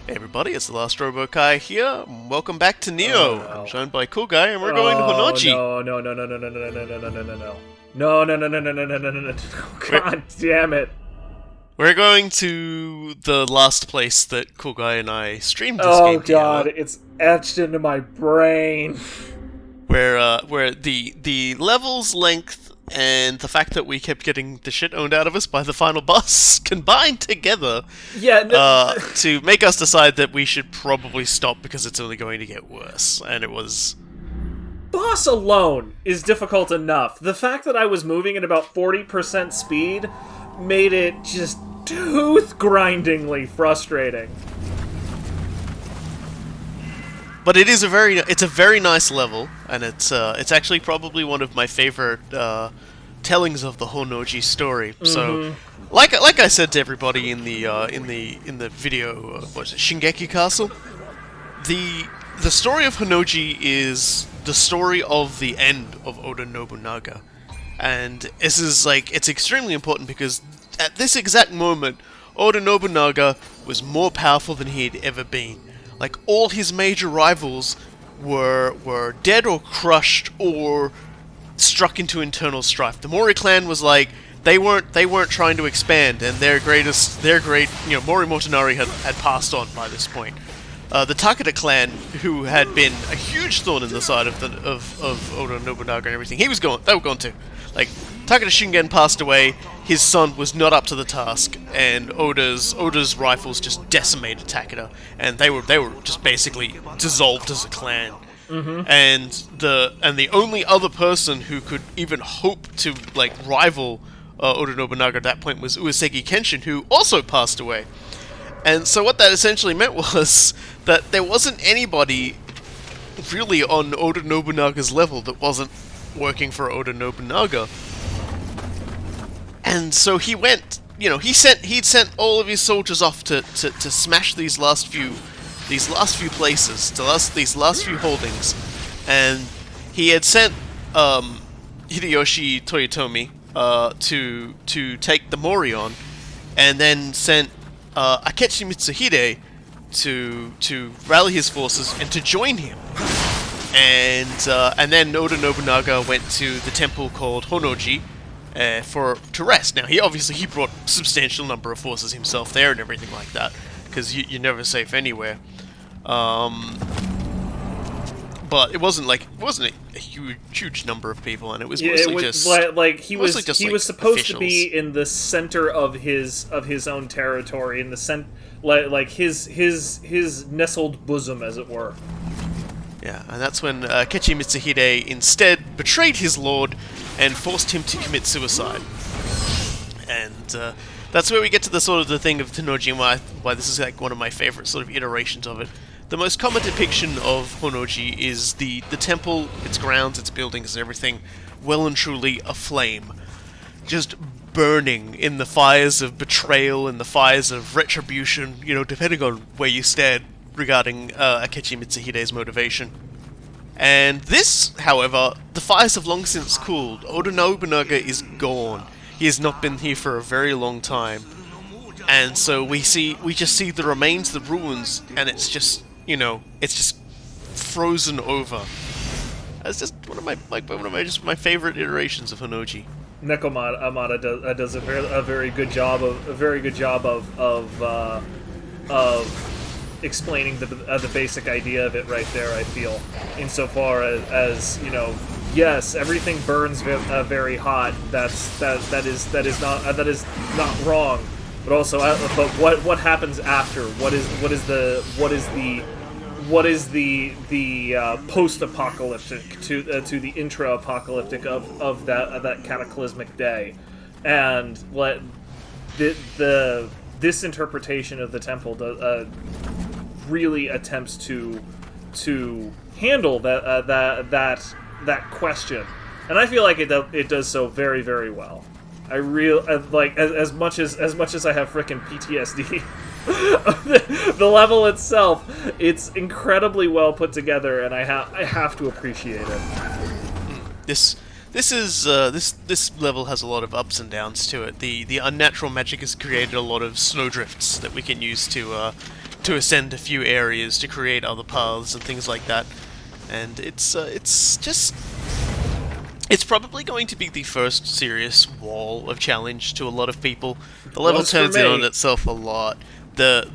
Hey everybody, it's the Last Robo Kai here. Welcome back to Oh Nioh. I'm no. joined by Cool Guy, and we're going to honno-ji. No. We're, God damn it. we're going to the last place that Cool Guy and I streamed this Oh game god, together, it's etched into my brain. where the level's length and the fact that we kept getting the shit owned out of us by the final boss combined together Yeah, no, to make us decide that we should probably stop because it's only going to get worse. And it was... boss alone is difficult enough. The fact that I was moving at about 40% speed made it just tooth-grindingly frustrating. But it's a very nice level, and it's actually probably one of my favorite tellings of the honno-ji story. So, like I said to everybody in the video, what was it, Shingeki Castle? The story of honno-ji is the story of the end of Oda Nobunaga, and this is it's extremely important because at this exact moment, Oda Nobunaga was more powerful than he had ever been. Like, all his major rivals were dead or crushed or struck into internal strife. The Mori clan was like, they weren't trying to expand, and their great Mori Motonari had passed on by this point. The Takeda clan, who had been a huge thorn in the side of Oda Nobunaga and everything, they were gone too. Like, Takeda Shingen passed away, his son was not up to the task, and Oda's rifles just decimated Takeda, and they were just basically dissolved as a clan. And the only other person who could even hope to rival Oda Nobunaga at that point was Uesegi Kenshin, who also passed away. And so what that essentially meant was that there wasn't anybody really on Oda Nobunaga's level that wasn't working for Oda Nobunaga. And so he went, he'd sent all of his soldiers off to smash these last few places, these last few holdings, and he had sent Hideyoshi Toyotomi to take the Mori on, and then sent Akechi Mitsuhide to rally his forces and to join him. And then Oda Nobunaga went to the temple called honno-ji to rest. Now, he brought a substantial number of forces himself there and everything like that, because you're never safe anywhere. But it wasn't a huge number of people, and it was mostly he was supposed to be in the center of his own territory, in the his nestled bosom, as it were. Yeah, and that's when Akechi Mitsuhide instead betrayed his lord and forced him to commit suicide. And that's where we get to the thing of honno-ji, and why this is one of my favorite sort of iterations of it. The most common depiction of honno-ji is the temple, its grounds, its buildings, and everything, well and truly aflame. Just burning in the fires of betrayal and the fires of retribution, depending on where you stand regarding Akechi Mitsuhide's motivation. And this, however, the fires have long since cooled. Oda Nobunaga is gone. He has not been here for a very long time. And so we just see the remains, the ruins, and it's just frozen over. That's just one of my favorite iterations of honno-ji. Neko Amada does a very good job of explaining the basic idea of it right there. I feel, insofar as yes, everything burns very hot. That is not wrong. But also, but what happens after? What is the post-apocalyptic to the intra-apocalyptic of that cataclysmic day, and this interpretation of the temple really attempts to handle that question, and I feel like it does so very, very well. As much as I have frickin' PTSD. The level itself, it's incredibly well put together, and I have to appreciate it. This level has a lot of ups and downs to it. The unnatural magic has created a lot of snowdrifts that we can use to to ascend a few areas to create other paths and things like that. And it's probably going to be the first serious wall of challenge to a lot of people. The level turns in on itself a lot. A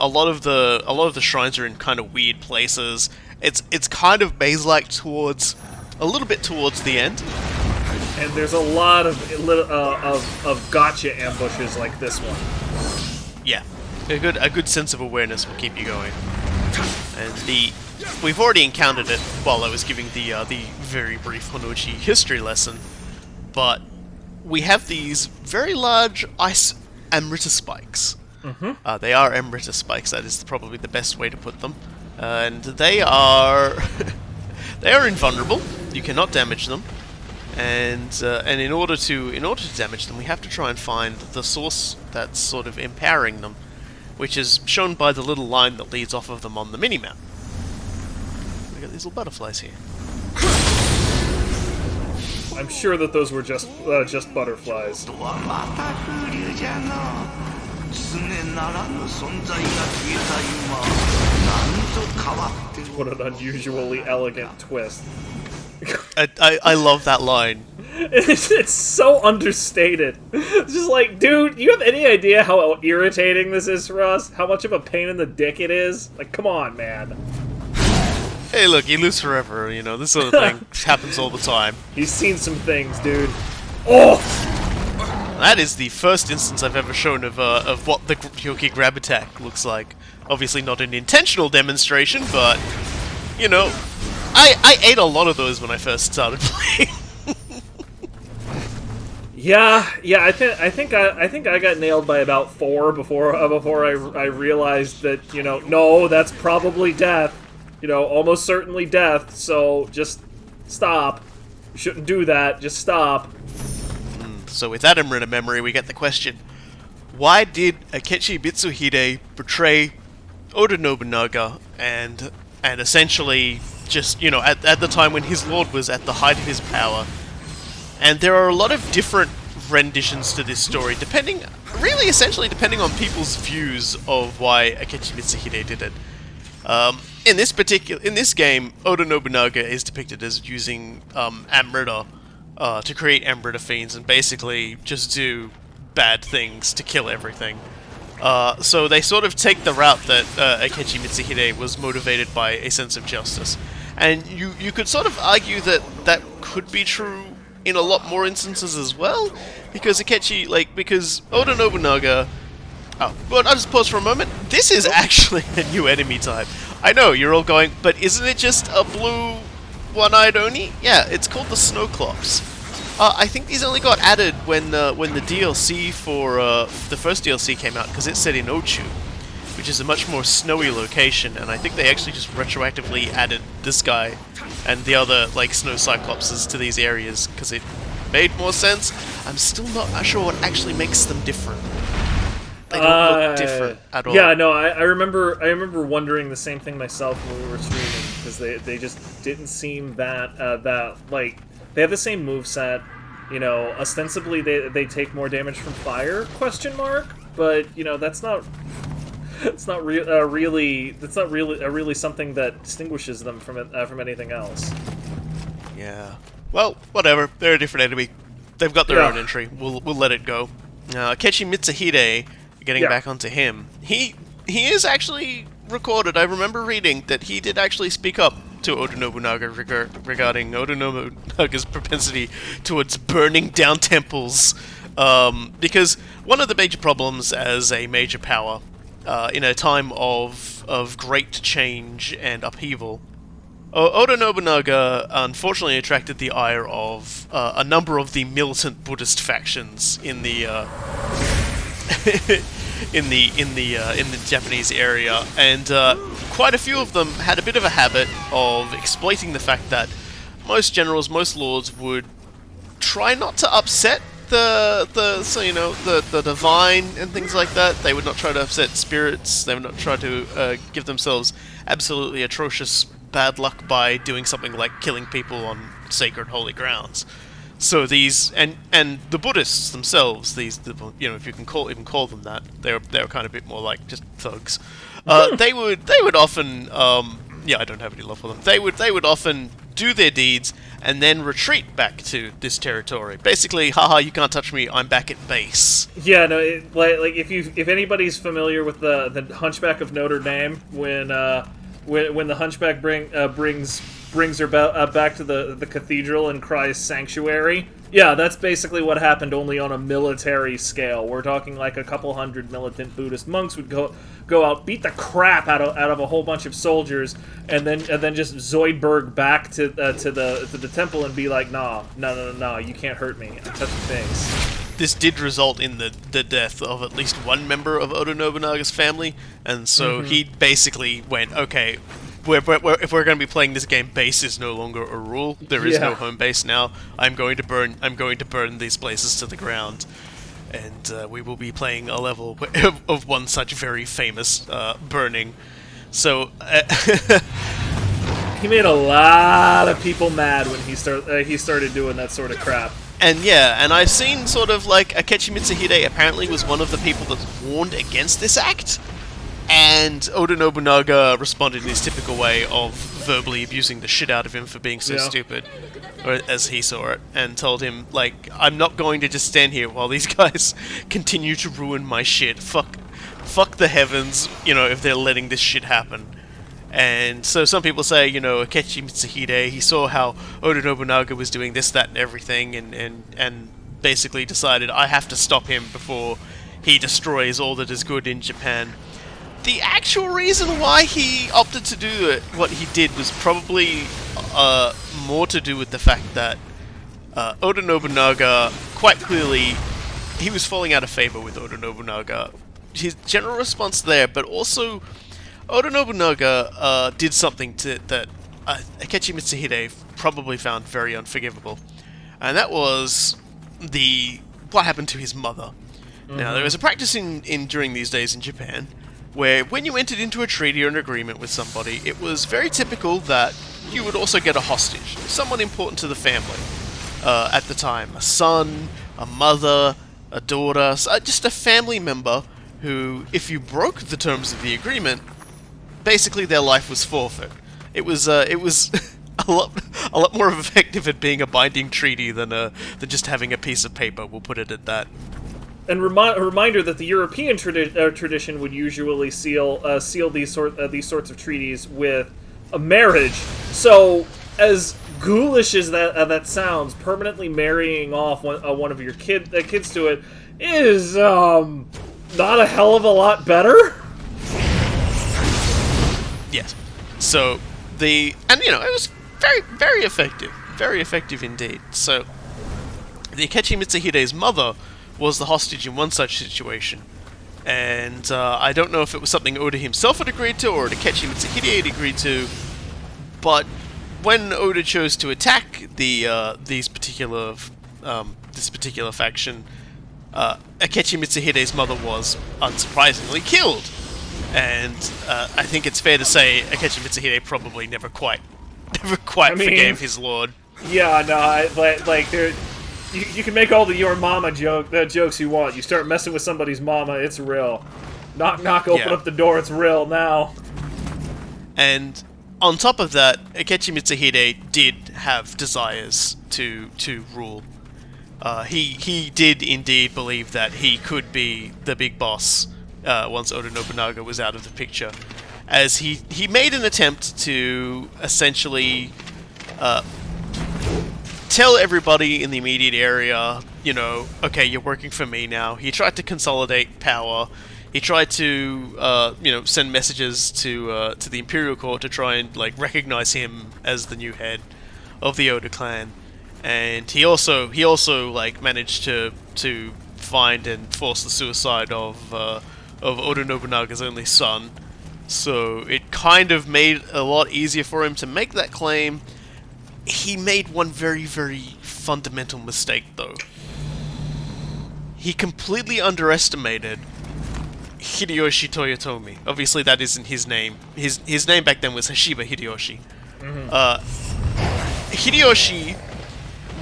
lot of the shrines are in kind of weird places. It's kind of maze-like a little bit towards the end. And there's a lot of gotcha ambushes like this one. Yeah, a good sense of awareness will keep you going. And we've already encountered it while I was giving the very brief honno-ji history lesson, but we have these very large ice amrita spikes. They are amrita spikes. That is probably the best way to put them, and they are they are invulnerable. You cannot damage them, and in order to damage them, we have to try and find the source that's sort of empowering them, which is shown by the little line that leads off of them on the minimap. We got these little butterflies here. I'm sure that those were just butterflies. What an unusually elegant twist. I love that line. It's so understated. It's just like, dude, you have any idea how irritating this is for us? How much of a pain in the dick it is? Like, come on, man. Hey, look, you lose forever, you know, this sort of thing happens all the time. He's seen some things, dude. Oh! That is the first instance I've ever shown of what the Yoki grab attack looks like. Obviously not an intentional demonstration, but, you know, I ate a lot of those when I first started playing. Yeah, I think I got nailed by about 4 before I realized that, you know, no, that's probably death. You know, almost certainly death, so just stop. You shouldn't do that, just stop. So with that in memory, we get the question, why did Akechi Mitsuhide betray Oda Nobunaga and essentially just, you know, at the time when his lord was at the height of his power? And there are a lot of different renditions to this story, essentially depending on people's views of why Akechi Mitsuhide did it. In this game, Oda Nobunaga is depicted as using Amrita to create Amrita fiends and basically just do bad things to kill everything. So they sort of take the route that Akechi Mitsuhide was motivated by a sense of justice. And you could sort of argue that that could be true in a lot more instances as well, because because Oda Nobunaga... Oh, well, I'll just pause for a moment. This is actually a new enemy type. I know, you're all going, but isn't it just a blue one-eyed Oni? Yeah, it's called the Snowclops. I think these only got added when the DLC for the first DLC came out, because it's set in Ochu, which is a much more snowy location, and I think they actually just retroactively added this guy and the other, like, snow cyclopses to these areas, because it made more sense. I'm still not sure what actually makes them different. They don't look different at all. Yeah, no, I remember wondering the same thing myself when we were streaming, because they just didn't seem that like, they have the same moveset, you know, ostensibly they take more damage from fire, question mark, but, you know, that's not really something that distinguishes them from anything else. Yeah. Well, whatever. They're a different enemy. They've got their own entry. We'll let it go. Akechi Mitsuhide, getting back onto him, he is actually recorded. I remember reading that he did actually speak up to Oda Nobunaga regarding Oda Nobunaga's propensity towards burning down temples, because one of the major problems as a major power in a time of great change and upheaval, Oda Nobunaga unfortunately attracted the ire of a number of the militant Buddhist factions in the in the Japanese area, and quite a few of them had a bit of a habit of exploiting the fact that most generals, most lords would try not to upset the divine and things like that. They would not try to upset spirits. They would not try to give themselves absolutely atrocious bad luck by doing something like killing people on sacred holy grounds. So these and the Buddhists themselves, if you can even call them that, they're kind of a bit more like just thugs. They would often I don't have any love for them. They would often do their deeds and then retreat back to this territory. Basically, haha, you can't touch me. I'm back at base. Yeah, no, like if anybody's familiar with the Hunchback of Notre Dame, when the Hunchback brings her back to the cathedral and cries sanctuary. Yeah, that's basically what happened, only on a military scale. We're talking like a couple hundred militant Buddhist monks would go out, beat the crap out of a whole bunch of soldiers, and then just Zoidberg back to the temple and be like, no, you can't hurt me. I'm touching things. This did result in the death of at least one member of Oda Nobunaga's family, and so he basically went, okay, if we're going to be playing this game, base is no longer a rule. There is no home base now. I'm going to burn these places to the ground, and we will be playing a level of one such very famous burning. So he made a lot of people mad when he started doing that sort of crap. And and I've seen sort of like Akechi Mitsuhide apparently was one of the people that warned against this act. And Oda Nobunaga responded in his typical way of verbally abusing the shit out of him for being so stupid, or as he saw it, and told him, like, I'm not going to just stand here while these guys continue to ruin my shit. Fuck the heavens, if they're letting this shit happen. And so some people say, Akechi Mitsuhide, he saw how Oda Nobunaga was doing this, that, and everything, and basically decided, I have to stop him before he destroys all that is good in Japan. The actual reason why he opted to do what he did was probably more to do with the fact that Oda Nobunaga, quite clearly, he was falling out of favor with Oda Nobunaga. His general response there, but also Oda Nobunaga did something that Akechi Mitsuhide probably found very unforgivable, and that was what happened to his mother. Now, there was a practice during these days in Japan where when you entered into a treaty or an agreement with somebody, it was very typical that you would also get a hostage, someone important to the family at the time. A son, a mother, a daughter, just a family member who, if you broke the terms of the agreement, basically their life was forfeit. It was a lot more effective at being a binding treaty than just having a piece of paper, we'll put it at that. And a reminder that the European tradition would usually seal these sorts of treaties with a marriage. So, as ghoulish as that sounds, permanently marrying off one of your kids to it is not a hell of a lot better. Yes. So it was very, very effective indeed. So the Akechi Mitsuhide's mother was the hostage in one such situation, and I don't know if it was something Oda himself had agreed to or Akechi Mitsuhide had agreed to, but when Oda chose to attack this particular faction, Akechi Mitsuhide's mother was unsurprisingly killed, and I think it's fair to say Akechi Mitsuhide probably never quite forgave his lord. Yeah, no, You can make all the your mama jokes you want. You start messing with somebody's mama, it's real. Knock, open up the door, it's real now. And on top of that, Akechi Mitsuhide did have desires to rule. He did indeed believe that he could be the big boss once Oda Nobunaga was out of the picture, as he made an attempt to essentially tell everybody in the immediate area, okay, you're working for me now. He tried to consolidate power. He tried to, send messages to the Imperial Court to try and recognize him as the new head of the Oda clan. And he also managed to find and force the suicide of Oda Nobunaga's only son. So it kind of made a lot easier for him to make that claim. He made one very, very fundamental mistake, though. He completely underestimated Hideyoshi Toyotomi. Obviously, that isn't his name. His name back then was Hashiba Hideyoshi. Hideyoshi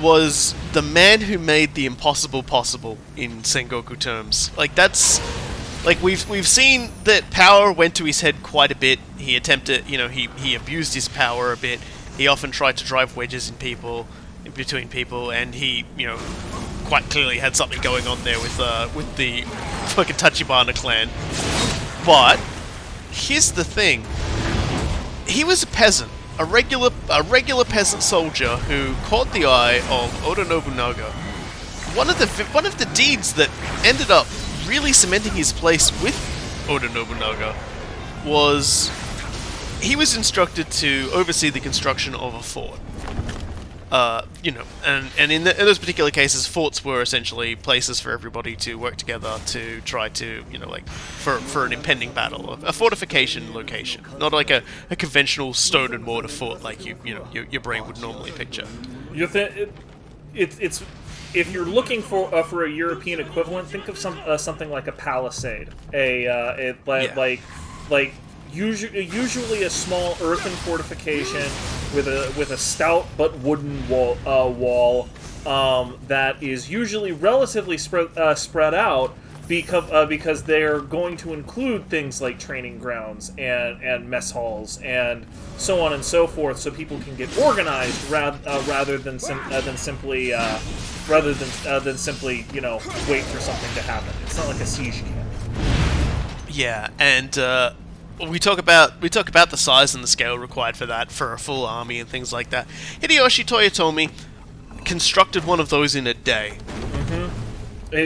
was the man who made the impossible possible in Sengoku terms. like we've seen that power went to his head quite a bit. He attempted, he abused his power a bit. He often tried to drive wedges in between people, and he, quite clearly had something going on there with the fucking Tachibana clan. But here's the thing: he was a peasant, a regular peasant soldier who caught the eye of Oda Nobunaga. One of the deeds that ended up really cementing his place with Oda Nobunaga was he was instructed to oversee the construction of a fort. And in those particular cases, forts were essentially places for everybody to work together to try to, for an impending battle. A fortification location, not like a conventional stone and mortar fort like your brain would normally picture. It's if you're looking for a European equivalent, think of something like a palisade, usually a small earthen fortification with a stout but wooden wall that is usually relatively spread out because they're going to include things like training grounds and mess halls and so on and so forth, so people can get organized rather than simply wait for something to happen. It's not like a siege camp. Yeah, and we talk about the size and the scale required for that, for a full army and things like that. Hideyoshi Toyotomi constructed one of those in a day. Mm-hmm.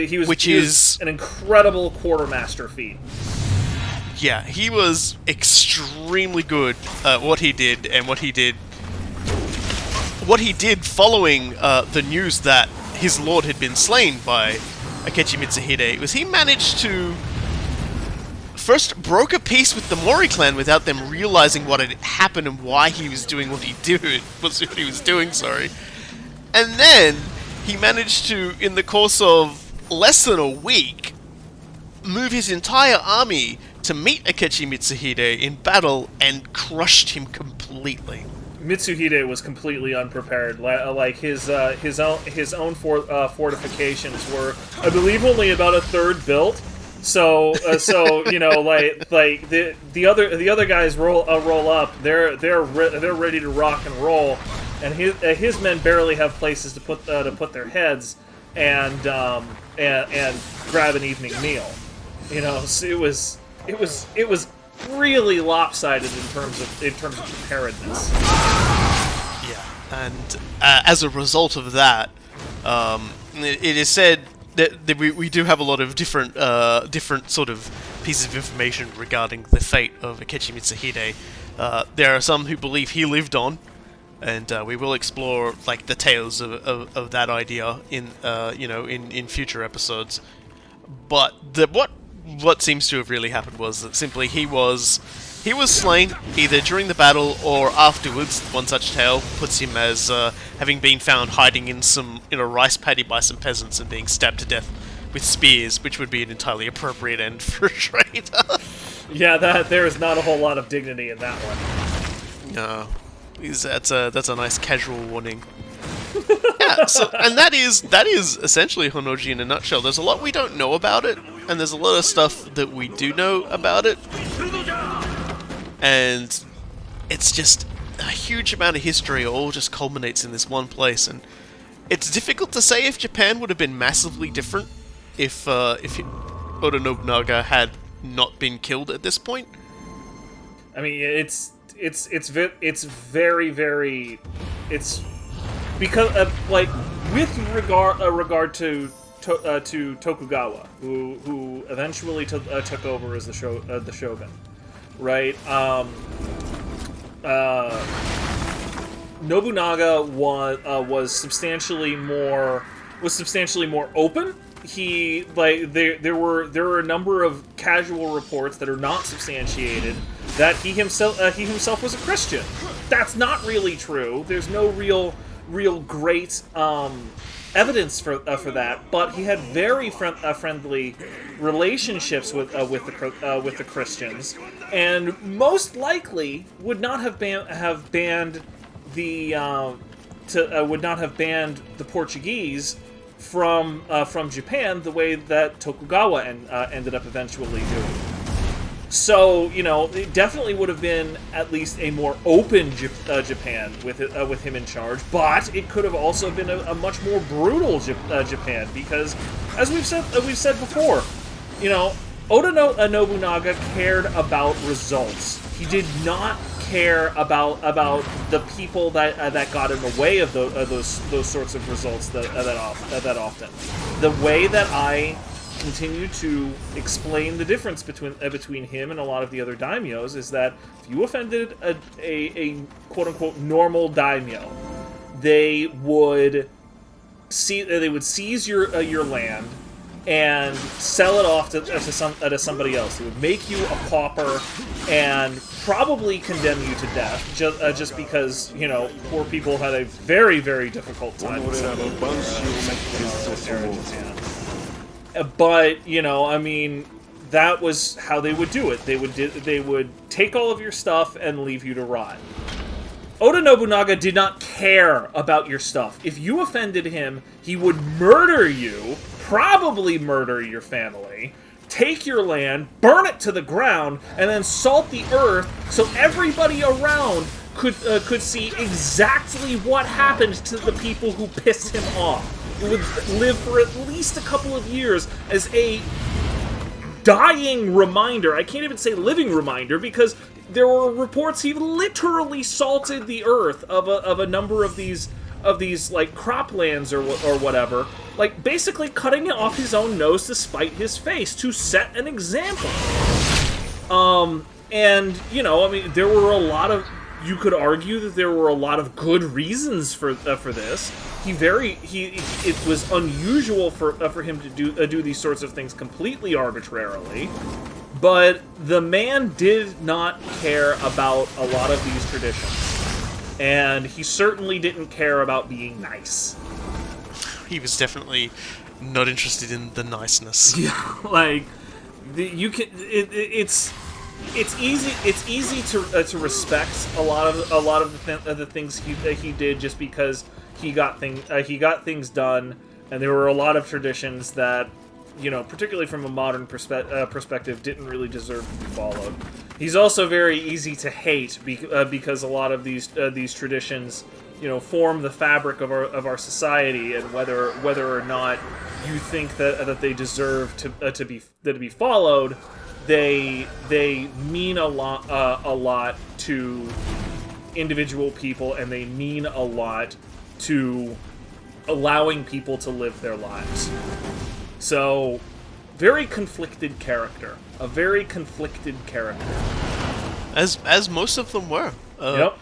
He was an incredible quartermaster feat. Yeah, he was extremely good at what he did, and what he did following the news that his lord had been slain by Akechi Mitsuhide was he managed to first broke a peace with the Mori clan without them realizing what had happened and why he was doing what he was doing, sorry. And then he managed to, in the course of less than a week, move his entire army to meet Akechi Mitsuhide in battle and crushed him completely. Mitsuhide was completely unprepared. Like his own fortifications were, I believe, only about a third built. So like the other guys roll up. They're ready to rock and roll, and his men barely have places to put their heads and grab an evening meal. So it was really lopsided in terms of preparedness. Yeah, and as a result of that, it is said that we do have a lot of different sort of pieces of information regarding the fate of Akechi Mitsuhide. There are some who believe he lived on, and we will explore like the tales of that idea in future episodes. But what seems to have really happened was that simply he was slain either during the battle or afterwards. One such tale puts him as having been found hiding in a rice paddy by some peasants and being stabbed to death with spears, which would be an entirely appropriate end for a traitor. Yeah, there is not a whole lot of dignity in that one. No, that's a nice casual warning. Yeah, and that is essentially honno-ji in a nutshell. There's a lot we don't know about it, and there's a lot of stuff that we do know about it. And it's just a huge amount of history all just culminates in this one place, and it's difficult to say if Japan would have been massively different if Oda Nobunaga had not been killed at this point. I mean, it's very, very, it's because like with regard to Tokugawa, who eventually took over as the shogun. Right. Nobunaga was substantially more open. He there were a number of casual reports that are not substantiated that he himself was a Christian. That's not really true. There's no real great evidence for that, but he had very friendly relationships with the Christians, and most likely would not have banned the Portuguese from Japan, the way that Tokugawa ended up eventually doing. So, you know, it definitely would have been at least a more open Japan with him in charge, but it could have also been a much more brutal Japan, because, as we've said before, you know, Oda Nobunaga cared about results. He did not care about the people that got in the way of those sorts of results that often. The way that I continue to explain the difference between him and a lot of the other daimyos is that if you offended a quote-unquote normal daimyo, they would seize your land and sell it off to somebody else. They would make you a pauper and probably condemn you to death, just because, you know, poor people had a very, very difficult time with Japan. But, you know, I mean, that was how they would do it. They would take all of your stuff and leave you to rot. Oda Nobunaga did not care about your stuff. If you offended him, he would murder you, probably murder your family, take your land, burn it to the ground, and then salt the earth so everybody around could see exactly what happened to the people who pissed him off. It would live for at least a couple of years as a dying reminder. I can't even say living reminder, because there were reports he literally salted the earth of a number of these like croplands or whatever, like basically cutting it off his own nose to spite his face, to set an example. And you know, I mean, there were a lot of, you could argue that there were a lot of good reasons for this. It was unusual for him to do these sorts of things completely arbitrarily, but the man did not care about a lot of these traditions, and he certainly didn't care about being nice. He was definitely not interested in the niceness. Yeah, like it's easy to respect a lot of the things he did, just because he got things done, and there were a lot of traditions that, you know, particularly from a modern perspective, didn't really deserve to be followed. He's also very easy to hate because a lot of these traditions, you know, form the fabric of our society, and whether or not you think that they deserve to be followed, they mean a lot to individual people, and they mean a lot to allowing people to live their lives. So, very conflicted character. A very conflicted character. As most of them were. Yep.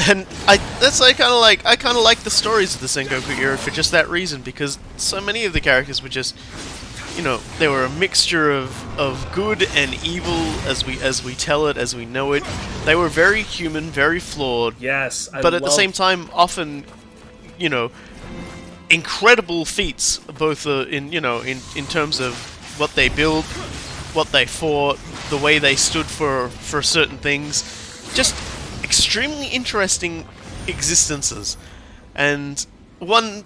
And I kind of like the stories of the Sengoku era for just that reason, because so many of the characters were just, you know, they were a mixture of good and evil as we tell it, as we know it. They were very human, very flawed. Yes, but at the same time, often, you know, incredible feats, both in terms of what they built, what they fought, the way they stood for certain things. Just extremely interesting existences. And one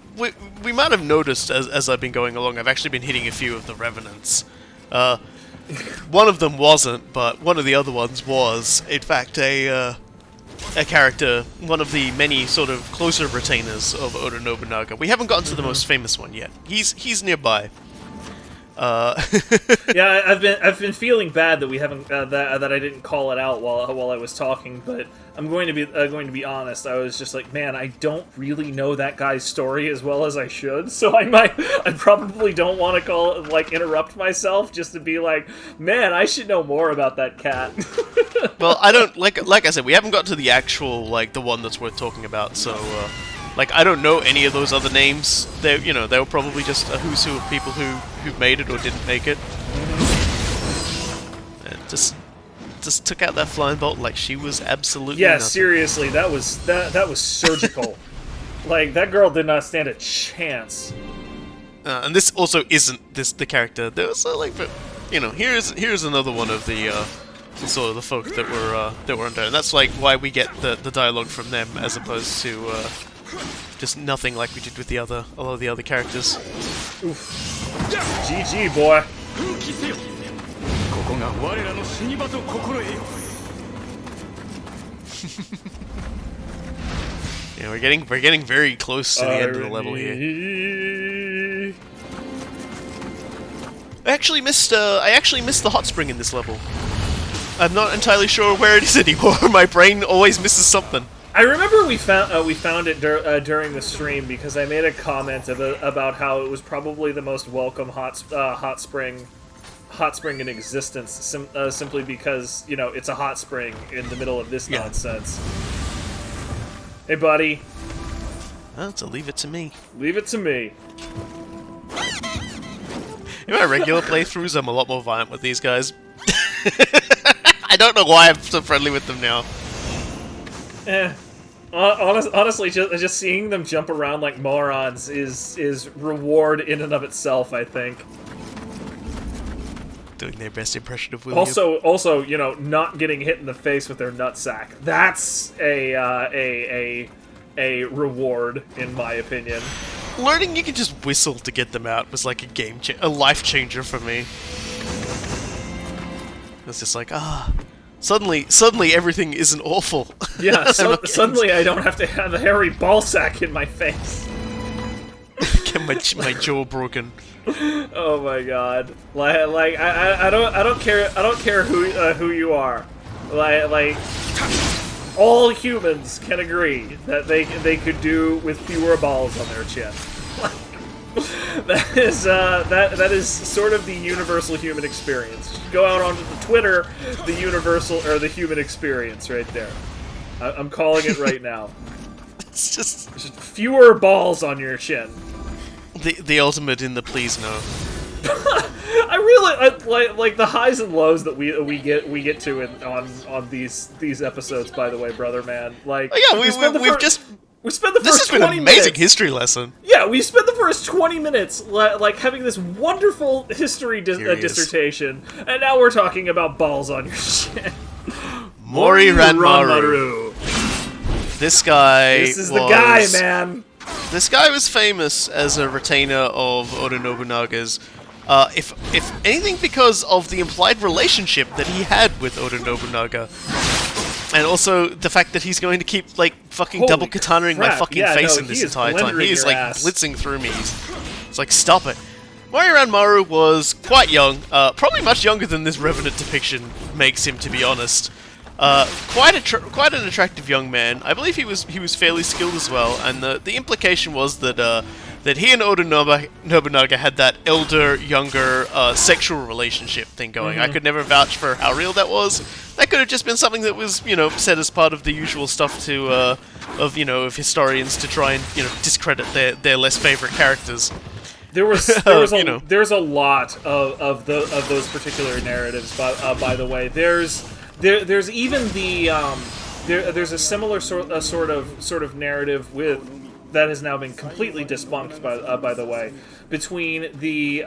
we might have noticed as I've been going along, I've actually been hitting a few of the Revenants. One of them wasn't, but one of the other ones was, in fact, a character, one of the many sort of closer retainers of Oda Nobunaga. We haven't gotten to the most famous one yet. He's nearby. Yeah, I've been feeling bad that we haven't that I didn't call it out while I was talking, but I'm going to be honest. I was just like, man, I don't really know that guy's story as well as I should, so I probably don't want to interrupt myself just to be like, man, I should know more about that cat. Well, I don't like I said, we haven't got to the actual the one that's worth talking about, so I don't know any of those other names. They were probably just a who's who of people who made it or didn't make it. And just took out that flying bolt like she was absolutely nothing. Seriously, that was surgical. Like, that girl did not stand a chance. And this also isn't the character. There was but here's another one of the sort of the folk that were under, and that's why we get the dialogue from them as opposed to Just nothing like we did with a lot of the other characters. Oof. GG, boy. Yeah, we're getting very close to the end of the level here. I actually missed the hot spring in this level. I'm not entirely sure where it is anymore. My brain always misses something. I remember we found it during the stream because I made a comment about how it was probably the most welcome hot spring in existence, simply because, you know, it's a hot spring in the middle of this nonsense. Hey, buddy. Oh, so leave it to me. Leave it to me. In my regular playthroughs, I'm a lot more violent with these guys. I don't know why I'm so friendly with them now. Honestly, just seeing them jump around like morons is reward in and of itself, I think. Doing their best impression of William. Also, you know, not getting hit in the face with their nutsack. That's a reward, in my opinion. Learning you can just whistle to get them out was like a life changer for me. It's just like, suddenly everything isn't awful. Yeah, suddenly I don't have to have a hairy ballsack in my face. Get my jaw broken. Oh my god! Like I don't care who you are. Like all humans can agree that they could do with fewer balls on their chin. That is sort of the universal human experience. Just go out onto the Twitter, the human experience right there. I'm calling it right now. It's just fewer balls on your chin. The ultimate in the please no. I really like the highs and lows that we get to on these episodes. By the way, brother man, like we spent the first 20 minutes. Amazing history lesson. Yeah, we spent the first 20 minutes like having this wonderful history dissertation, and now we're talking about balls on your chin. Mori Ranmaru. This is the guy, man. This guy was famous as a retainer of Oda Nobunaga's. If anything, because of the implied relationship that he had with Oda Nobunaga. And also the fact that he's going to keep, like, fucking double katanaing my fucking face in this entire time. He is, like, blitzing through me. It's like, stop it. Mori Ranmaru was quite young, probably much younger than this Revenant depiction makes him, to be honest. Quite an attractive young man. I believe he was fairly skilled as well, and the implication was that that he and Oda Nobunaga had that elder-younger sexual relationship thing going. I could never vouch for how real that was. That could have just been something that was, you know, said as part of the usual stuff to of historians to try and, you know, discredit their less favorite characters. There's a lot of those particular narratives. By the way, there's even there's a similar sort of narrative that has now been completely debunked by the way, between the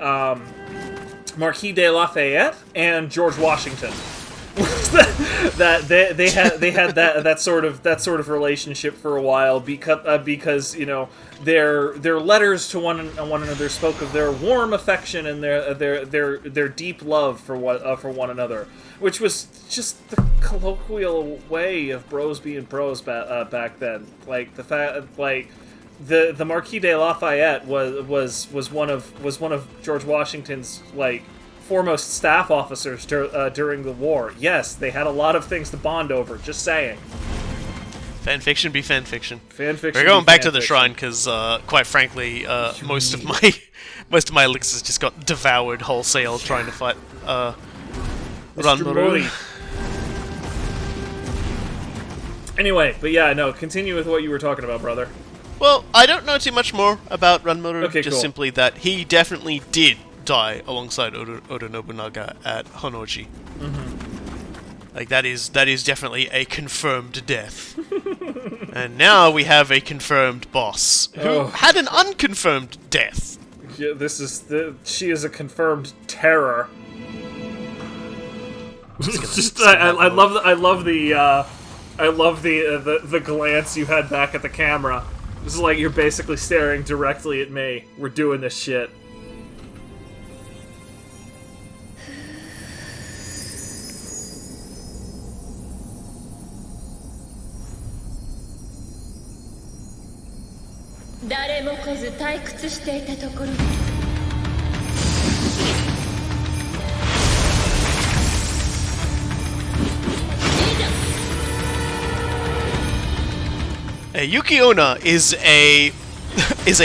Marquis de Lafayette and George Washington. that they had that sort of relationship for a while because you know their letters to one another spoke of their warm affection and their deep love for one another, which was just the colloquial way of bros being bros back then. Like the fact, like the Marquis de Lafayette was one of George Washington's like foremost staff officers during the war. Yes, they had a lot of things to bond over. Just saying. Fanfiction be fanfiction. Fanfiction. We're going back to the shrine because, quite frankly, most of my elixirs just got devoured wholesale trying to fight Ranmaru. Anyway, but yeah, no. Continue with what you were talking about, brother. Well, I don't know too much more about Ranmaru. Okay, just simply that he definitely did die alongside Oda Nobunaga at honno-ji. Like that is definitely a confirmed death. And now we have a confirmed boss who had an unconfirmed death. Yeah, she is a confirmed terror. I love the glance you had back at the camera This is like you're basically staring directly at me. We're doing this shit. Yuki Onna is a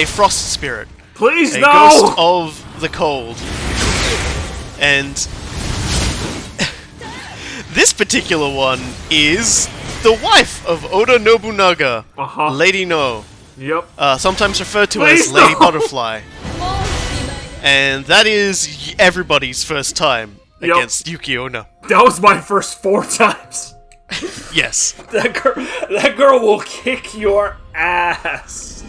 frost spirit. Please, a no! ghost of the cold. And this particular one is the wife of Oda Nobunaga, Lady No. Yep. Sometimes referred to Please, as Lady no! Butterfly. And that is everybody's first time against Yuki Onna. That was my first 4 times. Yes. That girl will kick your ass.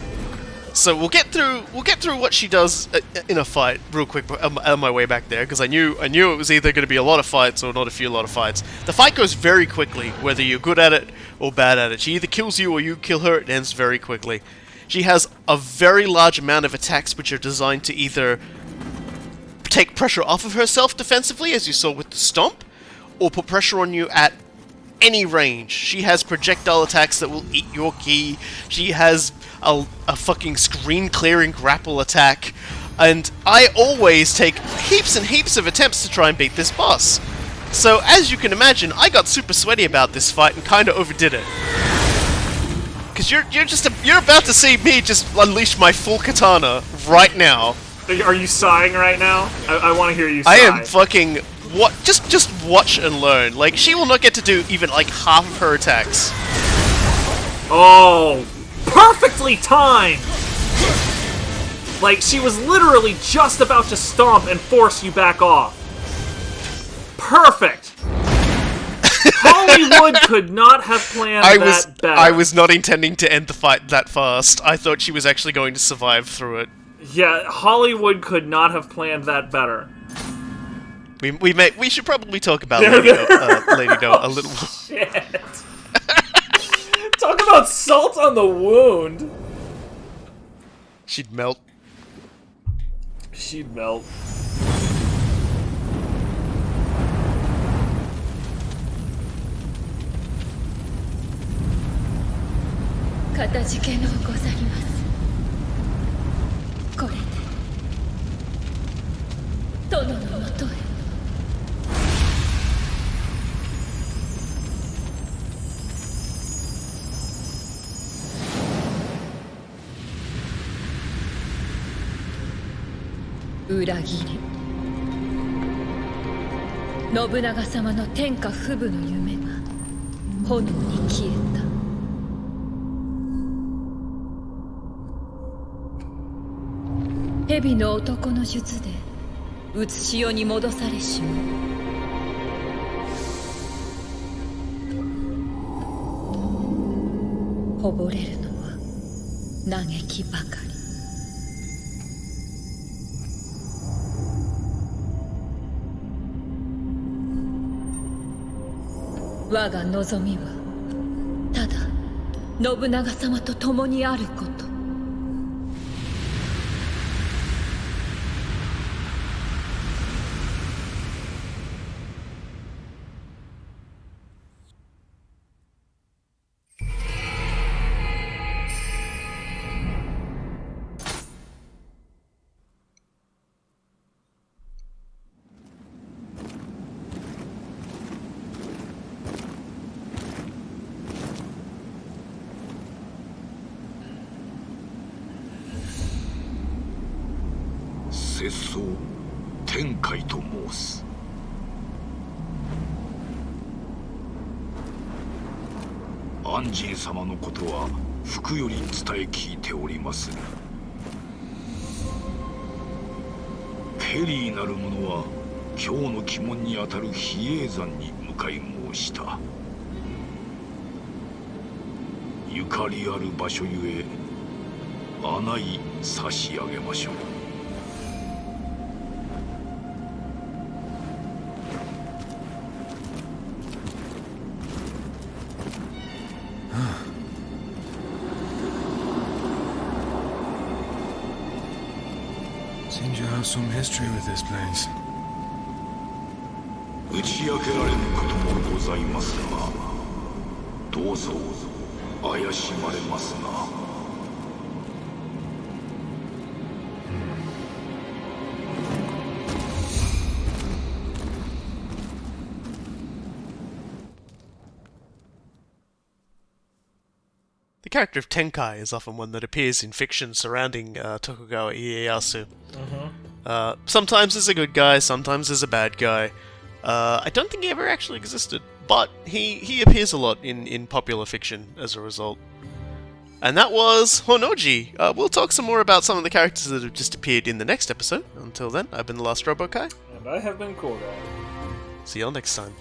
So we'll get through what she does in a fight real quick on my way back there, because I knew it was either going to be a lot of fights or not a lot of fights. The fight goes very quickly, whether you're good at it or bad at it. She either kills you or you kill her. It ends very quickly. She has a very large amount of attacks which are designed to either take pressure off of herself defensively, as you saw with the stomp, or put pressure on you at any range. She has projectile attacks that will eat your ki. She has a fucking screen clearing grapple attack, and I always take heaps and heaps of attempts to try and beat this boss. So as you can imagine, I got super sweaty about this fight and kind of overdid it. Cause you're about to see me just unleash my full katana right now. Are you sighing right now? I want to hear you sigh. I am fucking just watch and learn. Like, she will not get to do even like half of her attacks. Oh, perfectly timed! Like, she was literally just about to stomp and force you back off. Perfect! Hollywood could not have planned that better. I was not intending to end the fight that fast. I thought she was actually going to survive through it. Yeah, Hollywood could not have planned that better. We should probably talk about Lady No a little. Shit. Talk about salt on the wound. She'd melt. She'd melt. Nobunaga 様の天下不武の夢が炎に消えた。蛇の男の術でうつし世に戻されしもこぼれるのは嘆きばかり。我が望みはただ信長様と共にあること。節操天海と申す。安心様のことは福より伝え聞いておりまする。ケリーなる者は今日の鬼門にあたる比叡山に向かい申した。ゆかりある場所ゆえ案内差し上げましょう。Seems you have some history with this place. 打ち明けられぬこともございますが、どうぞ怪しまれますな。The character of Tenkai is often one that appears in fiction surrounding Tokugawa Ieyasu. Sometimes as a good guy, sometimes as a bad guy. I don't think he ever actually existed, but he appears a lot in popular fiction as a result. And that was honno-ji. We'll talk some more about some of the characters that have just appeared in the next episode. Until then, I've been the Last Robokai. And I have been Koga. See y'all next time.